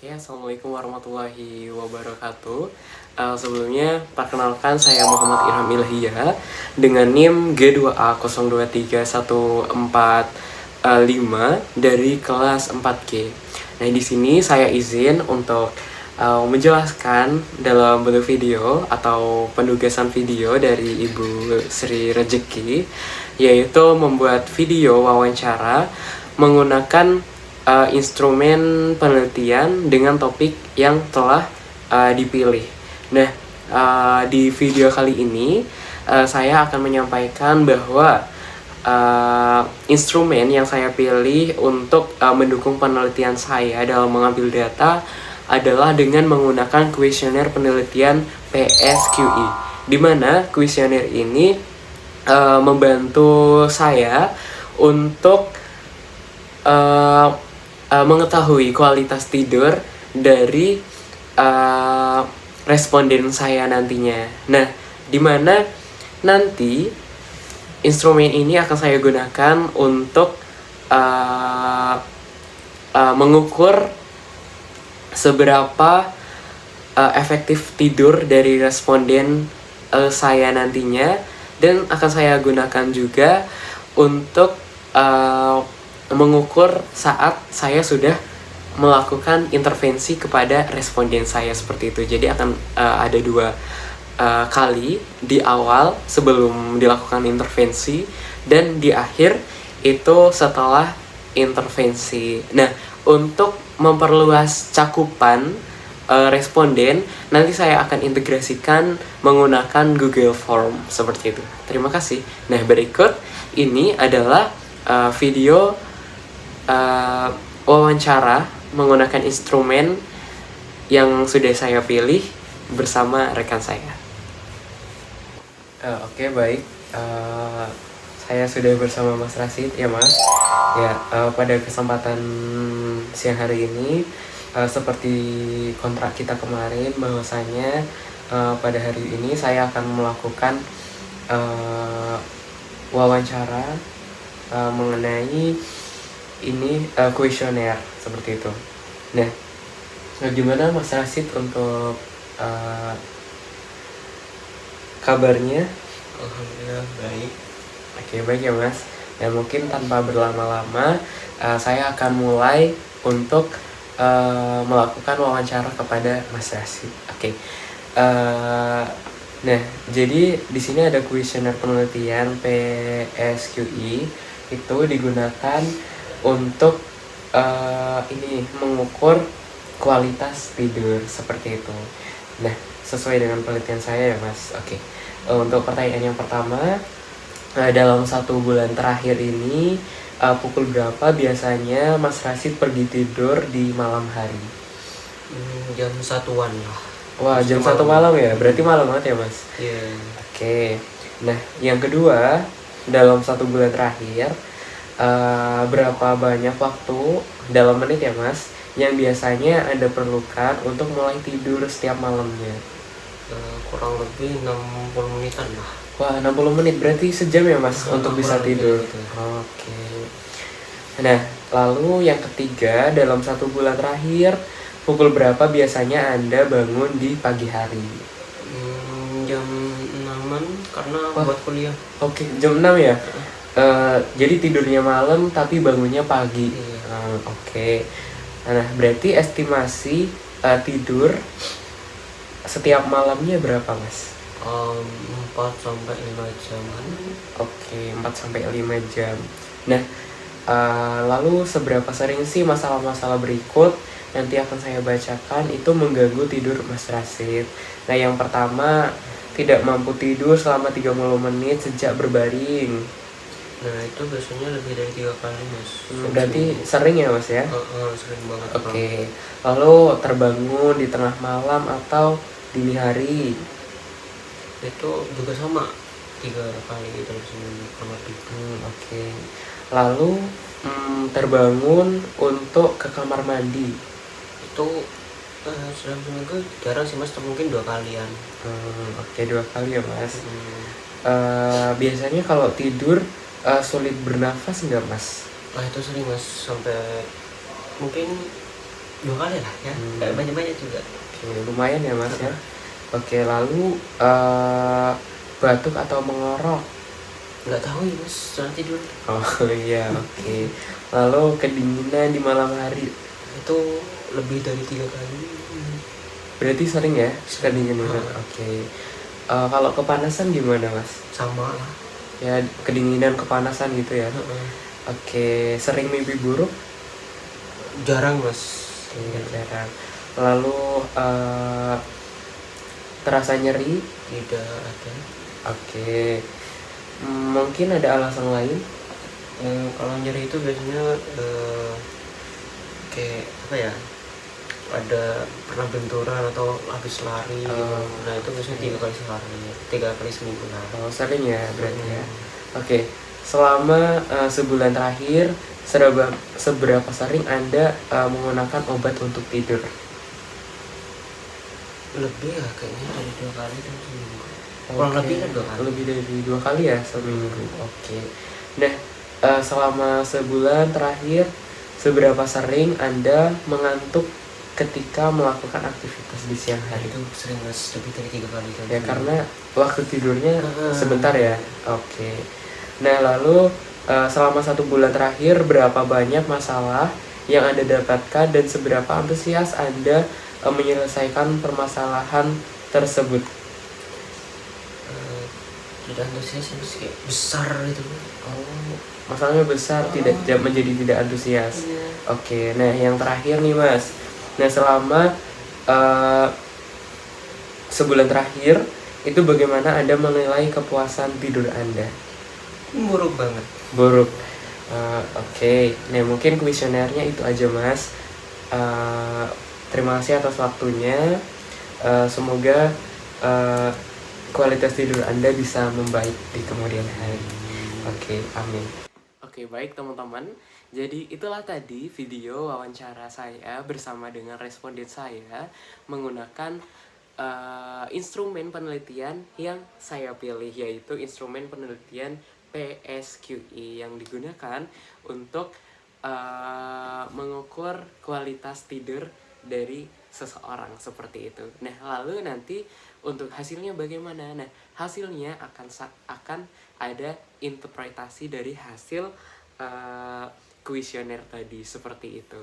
Oke, Assalamualaikum warahmatullahi wabarakatuh. Sebelumnya, perkenalkan saya Muhammad Irham Ilhia dengan NIM G2A023145 dari kelas 4G. Nah, di sini saya izin untuk menjelaskan dalam bentuk video atau penugasan video dari Ibu Sri Rejeki, yaitu membuat video wawancara menggunakan instrumen penelitian dengan topik yang telah dipilih. Nah, di video kali ini saya akan menyampaikan bahwa instrumen yang saya pilih untuk mendukung penelitian saya dalam mengambil data adalah dengan menggunakan kuesioner penelitian PSQE, di mana kuesioner ini membantu saya untuk mengetahui kualitas tidur dari responden saya nantinya. Nah, di mana nanti instrumen ini akan saya gunakan untuk mengukur seberapa efektif tidur dari responden saya nantinya, dan akan saya gunakan juga untuk mengukur saat saya sudah melakukan intervensi kepada responden saya seperti itu. Jadi akan ada dua kali, di awal sebelum dilakukan intervensi dan di akhir itu setelah intervensi. Nah, untuk memperluas cakupan responden, nanti saya akan integrasikan menggunakan Google Form seperti itu. Terima kasih. Nah, berikut ini adalah video wawancara menggunakan instrumen yang sudah saya pilih bersama rekan saya. Oke, baik. Saya sudah bersama Mas Rasid, ya Mas. Ya, pada kesempatan siang hari ini, seperti kontrak kita kemarin, bahwasanya pada hari ini saya akan melakukan wawancara mengenai ini kuesioner seperti itu. Nah, gimana Mas Rasid untuk kabarnya? Alhamdulillah baik. Oke, baik ya Mas. Dan mungkin tanpa berlama-lama, saya akan mulai untuk melakukan wawancara kepada Mas Rasid. Oke. Nah, jadi di sini ada kuesioner penelitian PSQE, itu digunakan untuk ini mengukur kualitas tidur seperti itu. Nah, sesuai dengan penelitian saya ya Mas. Oke. Untuk pertanyaan yang pertama, dalam 1 bulan terakhir ini pukul berapa biasanya Mas Rasid pergi tidur di malam hari? Jam 1-an lah. Wah, jam 1 malam ya? Berarti malam banget ya Mas? Iya. Oke. Nah, yang kedua, dalam 1 bulan terakhir, berapa banyak waktu dalam menit ya Mas yang biasanya Anda perlukan untuk mulai tidur setiap malamnya? Kurang lebih 60 menitan lah. Wah, 60 menit berarti sejam ya Mas untuk bisa tidur. Gitu. Oke. Nah, lalu yang ketiga, dalam 1 bulan terakhir, pukul berapa biasanya Anda bangun di pagi hari? Jam 6-an karena buat kuliah. Oke, jam 6 ya? Jadi tidurnya malam tapi bangunnya pagi. Iya. Oke. Nah, berarti estimasi tidur setiap malamnya berapa Mas? 4-5 jaman. Oke, 4-5 jam. Nah, lalu seberapa sering sih masalah-masalah berikut nanti akan saya bacakan itu mengganggu tidur Mas Rasid. Nah, yang pertama, tidak mampu tidur selama 30 menit sejak berbaring. Nah, itu biasanya lebih dari 3 kali Mas. Berarti sering ya Mas ya? Sering banget. Oke. Lalu terbangun di tengah malam atau dini hari? Itu juga sama 3 kali gitu di kamar tidur. Oke. Lalu terbangun untuk ke kamar mandi? Itu dalam seminggu jarang sih Mas, mungkin 2 kalian. Oke, 2 kali ya Mas. Biasanya kalau tidur sulit bernafas nggak Mas? Itu sering Mas, sampai mungkin 2 kali lah ya, nggak banyak-banyak juga. Oke, lumayan ya Mas ya. Oke, lalu batuk atau mengorok? Nggak tahu ya Mas, soal tidur Oh iya, oke. Lalu kedinginan di malam hari? itu lebih dari 3 kali. Berarti sering ya Sering. kedinginan. Oke. Kalau kepanasan gimana Mas? Sama lah. Ya kedinginan kepanasan gitu ya. Oke, sering mimpi buruk? Jarang Mas. Oke, jarang. Lalu terasa nyeri? Tidak ada. Oke. Mungkin ada alasan lain? Kalau nyeri itu biasanya kayak apa ya, ada pernah benturan atau habis lari gitu. Nah itu biasanya 3 kali sehari, 3 kali seminggu lah. Oh, sering ya berarti ya. Oke, selama sebulan terakhir seberapa sering Anda menggunakan obat untuk tidur? Lebih ya kayaknya dari 2 kali dalam seminggu. Kurang lebih kan 2 kali. Lebih dari 2 kali ya seminggu. Oke. Nah, selama sebulan terakhir seberapa sering Anda mengantuk ketika melakukan aktivitas di siang hari? Itu sering Mas, lebih dari 3 kali dalam Ya seminggu. karena waktu tidurnya sebentar ya. Oke. Nah lalu selama 1 bulan terakhir berapa banyak masalah yang Anda dapatkan dan seberapa antusias Anda menyelesaikan permasalahan tersebut? Tidak antusias Mas, kayak besar itu. Oh, masalahnya besar, tidak menjadi tidak antusias. Oke, nah yang terakhir nih Mas. Nah selama sebulan terakhir itu bagaimana Anda menilai kepuasan tidur Anda? Buruk banget. Buruk. Oke. Nah mungkin kuesionernya itu aja Mas. Terima kasih atas waktunya. Semoga kualitas tidur Anda bisa membaik di kemudian hari. Oke, amin. Oke, baik teman-teman. Jadi itulah tadi video wawancara saya bersama dengan responden saya menggunakan instrumen penelitian yang saya pilih, yaitu instrumen penelitian PSQI yang digunakan untuk mengukur kualitas tidur dari seseorang seperti itu. Nah, lalu nanti untuk hasilnya bagaimana? Nah, hasilnya akan ada interpretasi dari hasil kuesioner tadi seperti itu.